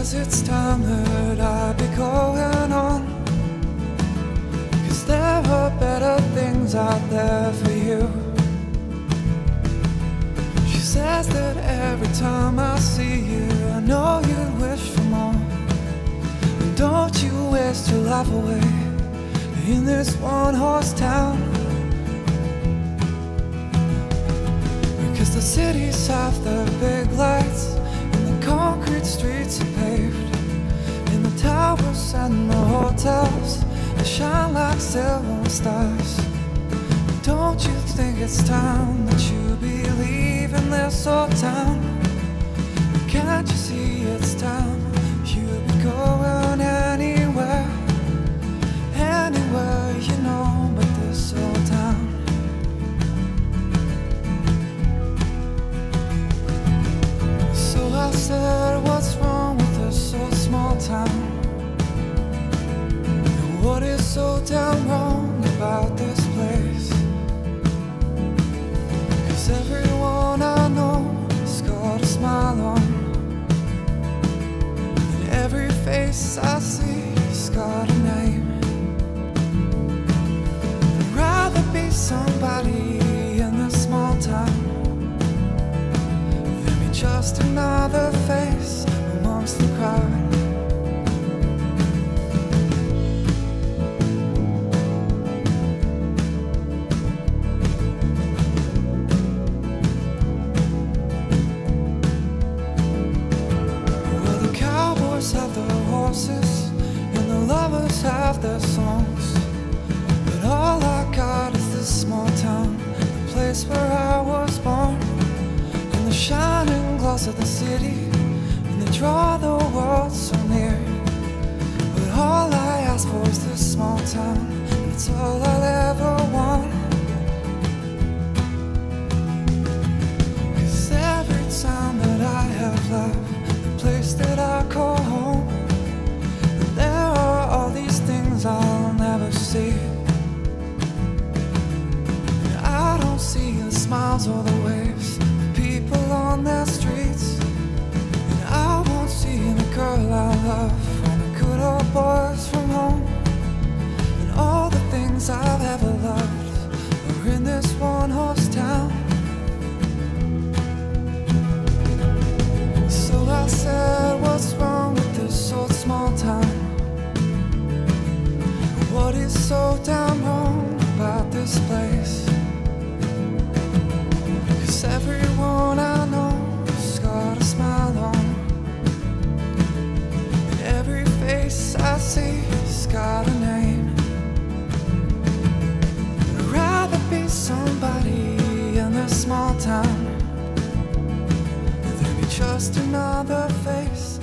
Cause it's time that I be going on, 'cause there are better things out there for you. She says that every time I see you, I know you'd wish for more. And don't you waste your life away in this one-horse town, because the cities have the big lights and the concrete streets are paved, and the towers and the hotels, they shine like silver stars. Don't you think it's time that you be leaving this old town? Can't you see it's time you be going anywhere, anywhere you know but this old town? So I said, what's wrong with this old small town? And what is so damn wrong about this place? 'Cause everyone I know has got a smile on, and every face I see has got a name. I'd rather be somebody in this small town than be just another face amongst the crowd. Well, the cowboys have their horses and the lovers have their songs, but all I got is this small town, the place where I was born, and the shining gloss of the city, and they draw the world so near. But all I ask for is this small town, and it's all I'll ever want. 'Cause every time that I have left the place that I call home, there are all these things I'll never see. And I don't see the smiles or the waves, the people on their streets, and I won't see the girl I love or the good old boys from home. And all the things I've ever loved are in this one-horse town. So I said, what's wrong with this old small town? What is so damn wrong about this place? 'Cause everyone I know has got a smile on, and every face I see has got a name. I'd rather be somebody in this small town than be just another face